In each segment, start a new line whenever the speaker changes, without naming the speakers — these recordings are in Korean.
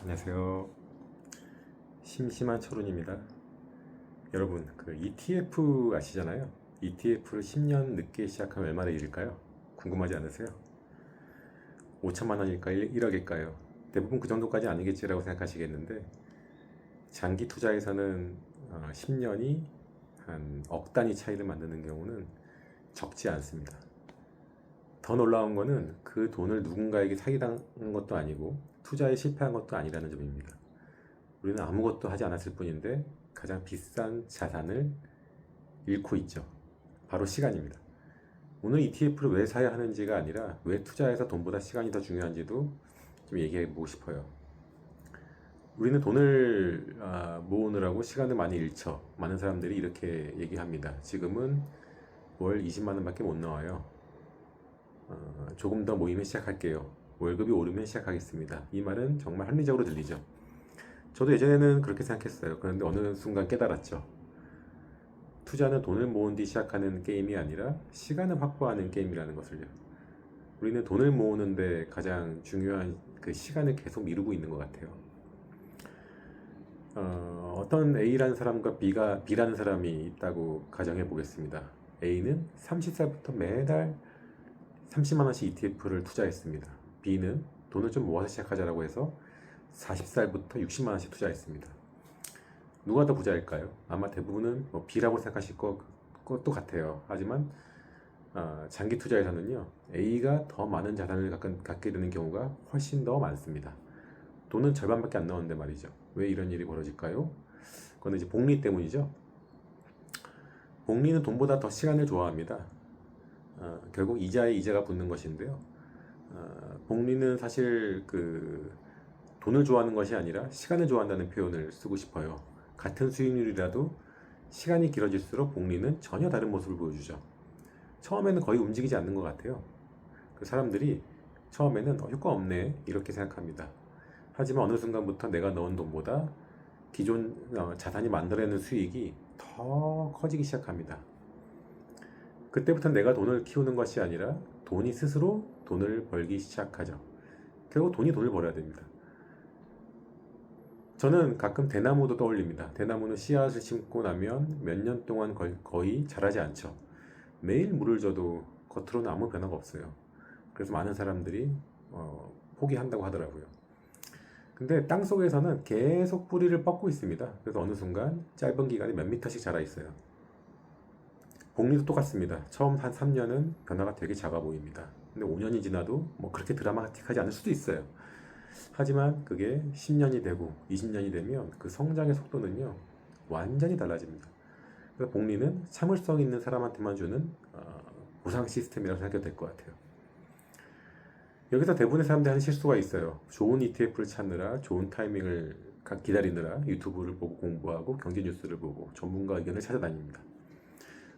안녕하세요. 심심한 철훈입니다. 여러분, 그 ETF 아시잖아요? ETF를 10년 늦게 시작하면 얼마나 일일까요? 궁금하지 않으세요? 5천만 원일까? 1억일까요? 대부분 그 정도까지 아니겠지라고 생각하시겠는데, 장기 투자에서는 10년이 한 억 단위 차이를 만드는 경우는 적지 않습니다. 더 놀라운 거는 그 돈을 누군가에게 사기당한 것도 아니고 투자에 실패한 것도 아니라는 점입니다. 우리는 아무것도 하지 않았을 뿐인데 가장 비싼 자산을 잃고 있죠. 바로 시간입니다. 오늘 ETF를 왜 사야 하는지가 아니라 왜 투자해서 돈보다 시간이 더 중요한지도 좀 얘기해 보고 싶어요. 우리는 돈을 모으느라고 시간을 많이 잃죠. 많은 사람들이 이렇게 얘기합니다. 지금은 월 20만 원밖에 못 나와요. 조금 더 모이면 시작할게요. 월급이 오르면 시작하겠습니다. 이 말은 정말 합리적으로 들리죠. 저도 예전에는 그렇게 생각했어요. 그런데 어느 순간 깨달았죠. 투자는 돈을 모은 뒤 시작하는 게임이 아니라 시간을 확보하는 게임이라는 것을요. 우리는 돈을 모으는데 가장 중요한 그 시간을 계속 미루고 있는 것 같아요. 어떤 A라는 사람과 B라는 사람이 있다고 가정해 보겠습니다. A는 30살부터 매달 30만 원씩 ETF를 투자했습니다. B는 돈을 좀 모아서 시작하자라고 해서 40살부터 60만 원씩 투자했습니다. 누가 더 부자일까요? 아마 대부분은 B라고 생각하실 것도 같아요. 하지만 장기 투자에서는요, A가 더 많은 자산을 갖게 되는 경우가 훨씬 더 많습니다. 돈은 절반밖에 안 나오는데 말이죠. 왜 이런 일이 벌어질까요? 그건 이제 복리 때문이죠. 복리는 돈보다 더 시간을 좋아합니다. 결국 이자에 이자가 붙는 것인데요. 복리는 사실 그 돈을 좋아하는 것이 아니라 시간을 좋아한다는 표현을 쓰고 싶어요. 같은 수익률이라도 시간이 길어질수록 복리는 전혀 다른 모습을 보여주죠. 처음에는 거의 움직이지 않는 것 같아요. 그 사람들이 처음에는 효과 없네 이렇게 생각합니다. 하지만 어느 순간부터 내가 넣은 돈보다 기존 자산이 만들어내는 수익이 더 커지기 시작합니다. 그때부터 내가 돈을 키우는 것이 아니라 돈이 스스로 돈을 벌기 시작하죠. 결국 돈이 돈을 벌어야 됩니다. 저는 가끔 대나무도 떠올립니다. 대나무는 씨앗을 심고 나면 몇 년 동안 거의 자라지 않죠. 매일 물을 줘도 겉으로는 아무 변화가 없어요. 그래서 많은 사람들이 포기한다고 하더라고요. 근데 땅 속에서는 계속 뿌리를 뻗고 있습니다. 그래서 어느 순간 짧은 기간에 몇 미터씩 자라 있어요. 복리도 똑같습니다. 처음 한 3년은 변화가 되게 작아 보입니다. 근데 5년이 지나도 뭐 그렇게 드라마틱하지 않을 수도 있어요. 하지만 그게 10년이 되고 20년이 되면 그 성장의 속도는요, 완전히 달라집니다. 그래서 복리는 참을성 있는 사람한테만 주는 보상 시스템이라고 생각해도 될 것 같아요. 여기서 대부분의 사람들이 하는 실수가 있어요. 좋은 ETF를 찾느라, 좋은 타이밍을 기다리느라 유튜브를 보고 공부하고 경제 뉴스를 보고 전문가 의견을 찾아다닙니다.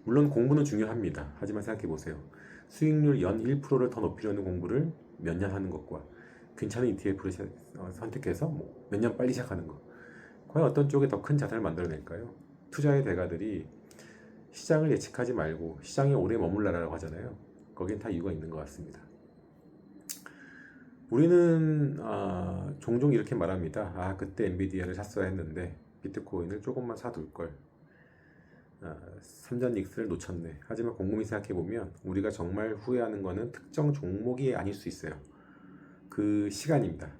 물론 공부는 중요합니다. 하지만 생각해 보세요. 수익률 연 1%를 더 높이려는 공부를 몇 년 하는 것과 괜찮은 ETF를 선택해서 몇 년 빨리 시작하는 것, 과연 어떤 쪽에 더 큰 자산을 만들어낼까요? 투자의 대가들이 시장을 예측하지 말고 시장에 오래 머물러라라고 하잖아요. 거긴 다 이유가 있는 것 같습니다. 우리는 종종 이렇게 말합니다. 그때 엔비디아를 샀어야 했는데 비트코인을 조금만 사둘 걸. 삼전 닉스를 놓쳤네. 하지만 곰곰이 생각해보면 우리가 정말 후회하는 것은 특정 종목이 아닐 수 있어요. 그 시간입니다.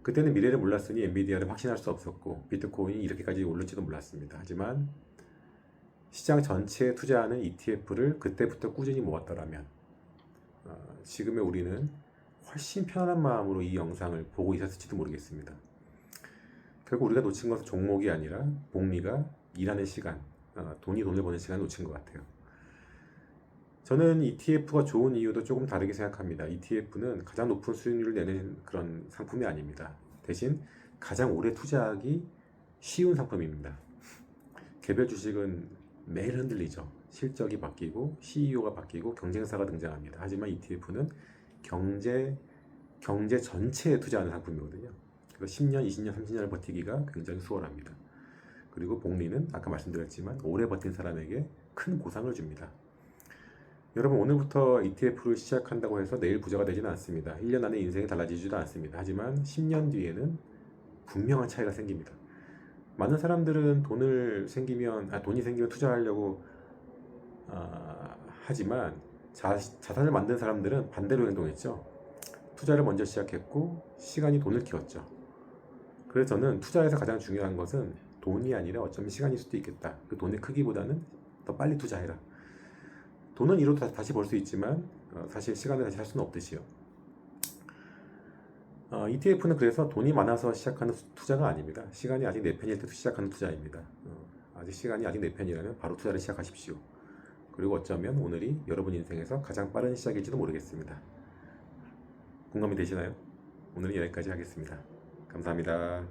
그때는 미래를 몰랐으니 엔비디아를 확신할 수 없었고 비트코인이 이렇게까지 오를지도 몰랐습니다. 하지만 시장 전체에 투자하는 ETF를 그때부터 꾸준히 모았더라면 지금의 우리는 훨씬 편안한 마음으로 이 영상을 보고 있었을지도 모르겠습니다. 결국 우리가 놓친 것은 종목이 아니라 복리가 일하는 시간, 돈이 돈을 버는 시간을 놓친 것 같아요. 저는 ETF가 좋은 이유도 조금 다르게 생각합니다. ETF는 가장 높은 수익률을 내는 그런 상품이 아닙니다. 대신 가장 오래 투자하기 쉬운 상품입니다. 개별 주식은 매일 흔들리죠. 실적이 바뀌고 CEO가 바뀌고 경쟁사가 등장합니다. 하지만 ETF는 경제 전체에 투자하는 상품이거든요. 그래서 10년, 20년, 30년을 버티기가 굉장히 수월합니다. 그리고 복리는 아까 말씀드렸지만 오래 버틴 사람에게 큰 보상을 줍니다. 여러분 오늘부터 ETF를 시작한다고 해서 내일 부자가 되지는 않습니다. 1년 안에 인생이 달라지지도 않습니다. 하지만 10년 뒤에는 분명한 차이가 생깁니다. 많은 사람들은 돈이 생기면 투자하려고 하지만 자산을 만든 사람들은 반대로 행동했죠. 투자를 먼저 시작했고 시간이 돈을 키웠죠. 그래서 저는 투자에서 가장 중요한 것은 돈이 아니라 어쩌면 시간일 수도 있겠다. 그 돈의 크기보다는 더 빨리 투자해라. 돈은 이로도 다시 벌 수 있지만 사실 시간을 다시 할 수는 없듯이요. ETF는 그래서 돈이 많아서 시작하는 투자가 아닙니다. 시간이 아직 내 편일 때 시작하는 투자입니다. 아직 시간이 아직 내 편이라면 바로 투자를 시작하십시오. 그리고 어쩌면 오늘이 여러분 인생에서 가장 빠른 시작일지도 모르겠습니다. 공감이 되시나요? 오늘은 여기까지 하겠습니다. 감사합니다.